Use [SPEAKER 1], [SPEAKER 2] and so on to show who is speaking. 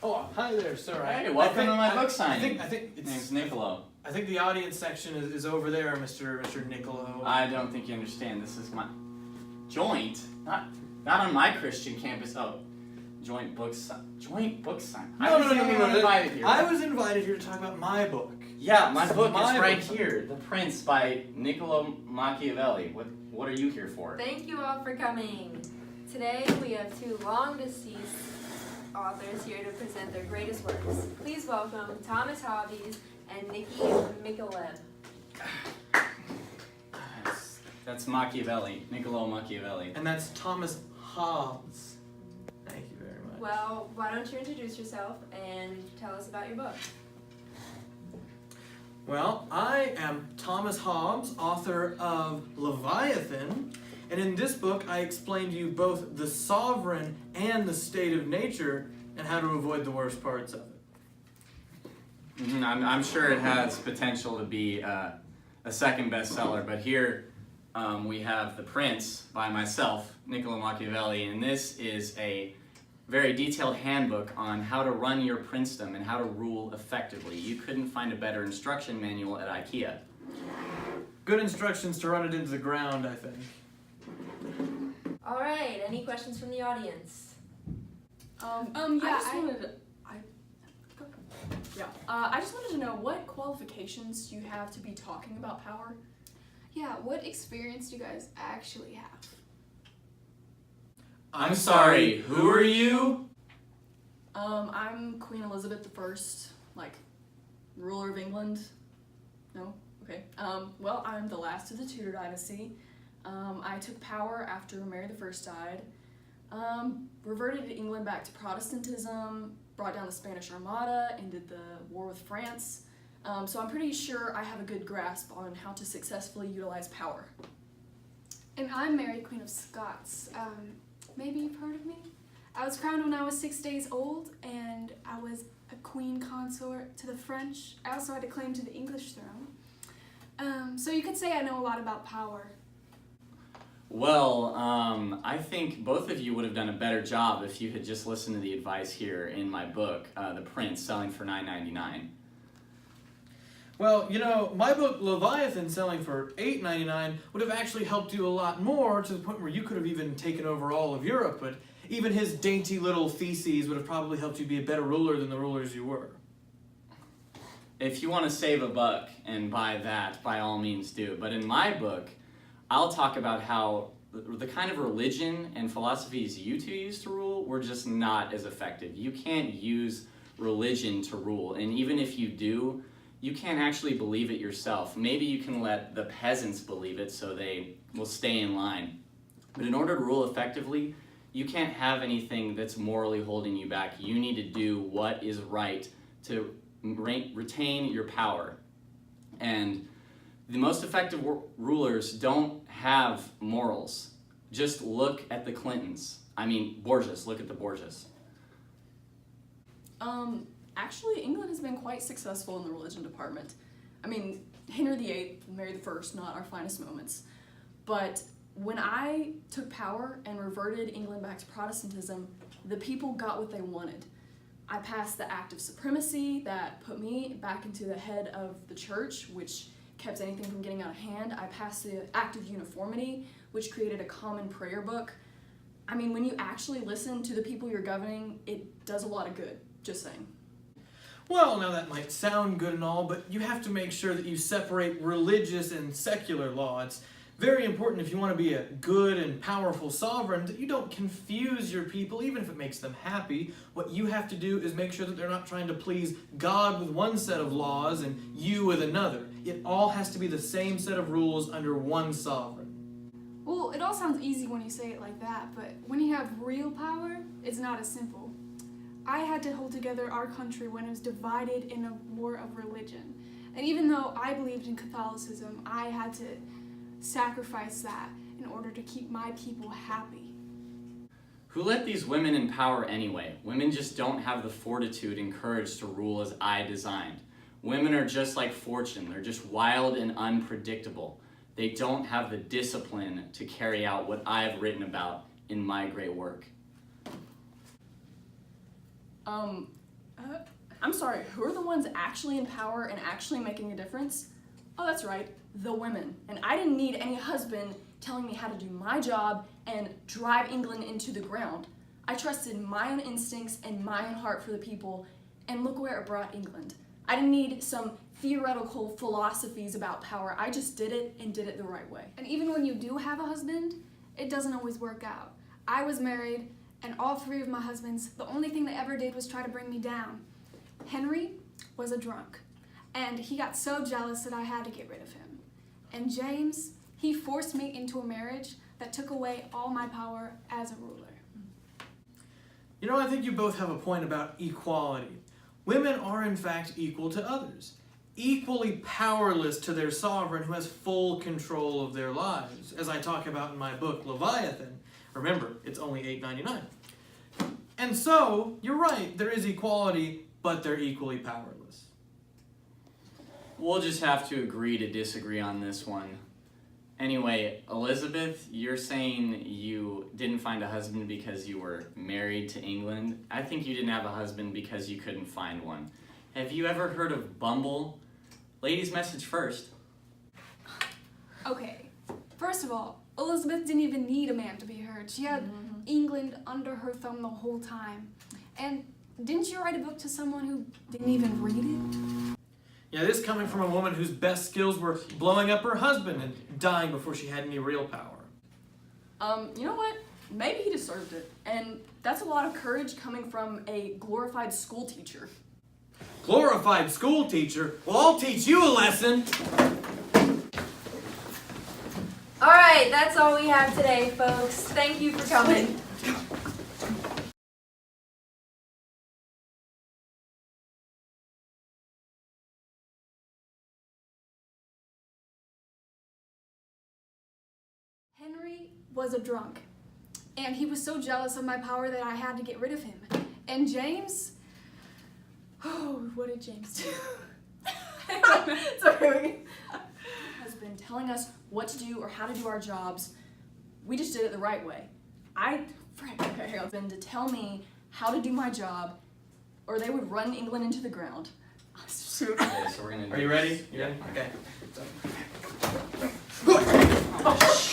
[SPEAKER 1] Oh, hi there, sir.
[SPEAKER 2] Hey, welcome to my book signing.
[SPEAKER 1] I think
[SPEAKER 2] My name's Niccolo.
[SPEAKER 1] I think the audience section is over there, Mr. Niccolo.
[SPEAKER 2] I don't think you understand. This is my joint, not on my Christian campus. Oh, joint book sign. I was the only one invited here.
[SPEAKER 1] I was invited here to talk about my book.
[SPEAKER 2] Yeah, my book
[SPEAKER 1] My
[SPEAKER 2] is right
[SPEAKER 1] book.
[SPEAKER 2] here, The Prince by Niccolo Machiavelli. What are you here for?
[SPEAKER 3] Thank you all for coming. Today we have two long-deceased authors here to present their greatest works. Please welcome Thomas Hobbes and Nikki Michaleb.
[SPEAKER 2] That's Machiavelli, Niccolo Machiavelli.
[SPEAKER 1] And that's Thomas Hobbes. Thank you very much.
[SPEAKER 3] Well, why don't you introduce yourself and tell us about your book?
[SPEAKER 1] Well, I am Thomas Hobbes, author of Leviathan, and in this book I explain to you both the sovereign and the state of nature and how to avoid the worst parts of it.
[SPEAKER 2] I'm sure it has potential to be a second bestseller, but here we have The Prince by myself, Niccolo Machiavelli, and this is a very detailed handbook on how to run your princedom and how to rule effectively. You couldn't find a better instruction manual at IKEA.
[SPEAKER 1] Good instructions to run it into the ground, I think.
[SPEAKER 3] All right, any questions from the audience?
[SPEAKER 4] I just wanted to know what qualifications you have to be talking about power.
[SPEAKER 5] Yeah, what experience do you guys actually have?
[SPEAKER 2] I'm sorry, who are you?
[SPEAKER 4] I'm Queen Elizabeth I, ruler of England. No? Okay. Well, I'm the last of the Tudor dynasty. I took power after Mary I died. Reverted England back to Protestantism, brought down the Spanish Armada, ended the war with France. So I'm pretty sure I have a good grasp on how to successfully utilize power.
[SPEAKER 5] And I'm Mary, Queen of Scots. Maybe you've heard of me? I was crowned when I was 6 days old, and I was a queen consort to the French. I also had a claim to the English throne. So you could say I know a lot about power.
[SPEAKER 2] Well, I think both of you would have done a better job if you had just listened to the advice here in my book, The Prince, selling for $9.99.
[SPEAKER 1] Well, you know, my book Leviathan selling for $8.99 would have actually helped you a lot more, to the point where you could have even taken over all of Europe, but even his dainty little theses would have probably helped you be a better ruler than the rulers you were.
[SPEAKER 2] If you want to save a buck and buy that, by all means do. But in my book, I'll talk about how the kind of religion and philosophies you two used to rule were just not as effective. You can't use religion to rule, and even if you do, you can't actually believe it yourself. Maybe you can let the peasants believe it so they will stay in line. But in order to rule effectively, you can't have anything that's morally holding you back. You need to do what is right to retain your power. And the most effective rulers don't have morals. Just look at the Clintons. Borgias, look at the Borgias.
[SPEAKER 4] Actually, England has been quite successful in the religion department. Henry VIII, Mary I, not our finest moments. But when I took power and reverted England back to Protestantism, the people got what they wanted. I passed the Act of Supremacy that put me back into the head of the church, which kept anything from getting out of hand. I passed the Act of Uniformity, which created a common prayer book. When you actually listen to the people you're governing, it does a lot of good, just saying.
[SPEAKER 1] Well, now that might sound good and all, but you have to make sure that you separate religious and secular law. It's very important, if you want to be a good and powerful sovereign, that you don't confuse your people, even if it makes them happy. What you have to do is make sure that they're not trying to please God with one set of laws and you with another. It all has to be the same set of rules under one sovereign.
[SPEAKER 5] Well, it all sounds easy when you say it like that, but when you have real power, it's not as simple. I had to hold together our country when it was divided in a war of religion. And even though I believed in Catholicism, I had to sacrifice that in order to keep my people happy.
[SPEAKER 2] Who let these women in power anyway? Women just don't have the fortitude and courage to rule as I designed. Women are just like fortune. They're just wild and unpredictable. They don't have the discipline to carry out what I've written about in my great work.
[SPEAKER 4] I'm sorry, who are the ones actually in power and actually making a difference? Oh, that's right, the women. And I didn't need any husband telling me how to do my job and drive England into the ground. I trusted my own instincts and my own heart for the people, and look where it brought England. I didn't need some theoretical philosophies about power. I just did it and did it the right way.
[SPEAKER 5] And even when you do have a husband, it doesn't always work out. I was married, and all 3 of my husbands, the only thing they ever did was try to bring me down. Henry was a drunk, and he got so jealous that I had to get rid of him. And James, he forced me into a marriage that took away all my power as a ruler.
[SPEAKER 1] You know, I think you both have a point about equality. Women are in fact equal to others, equally powerless to their sovereign who has full control of their lives, as I talk about in my book, Leviathan. Remember, it's only $8.99. And so, you're right, there is equality, but they're equally powerless.
[SPEAKER 2] We'll just have to agree to disagree on this one. Anyway, Elizabeth, you're saying you didn't find a husband because you were married to England. I think you didn't have a husband because you couldn't find one. Have you ever heard of Bumble? Ladies' message first.
[SPEAKER 5] Okay, first of all, Elizabeth didn't even need a man to be heard. She had England under her thumb the whole time. And didn't you write a book to someone who didn't even read it?
[SPEAKER 1] Yeah, this coming from a woman whose best skills were blowing up her husband and dying before she had any real power.
[SPEAKER 4] You know what? Maybe he deserved it. And that's a lot of courage coming from a glorified school teacher.
[SPEAKER 1] Glorified school teacher? Well, I'll teach you a lesson.
[SPEAKER 3] Alright, that's all we have today, folks. Thank you for coming.
[SPEAKER 5] Henry was a drunk, and he was so jealous of my power that I had to get rid of him. And James, oh, what did James do?
[SPEAKER 4] Sorry. Has been telling us what to do or how to do our jobs. We just did it the right way. Okay, has been to tell me how to do my job, or they would run England into the ground. Shoot.
[SPEAKER 2] Okay, so we're gonna do
[SPEAKER 1] Are you ready?
[SPEAKER 2] Yeah.
[SPEAKER 1] Okay.
[SPEAKER 4] Oh,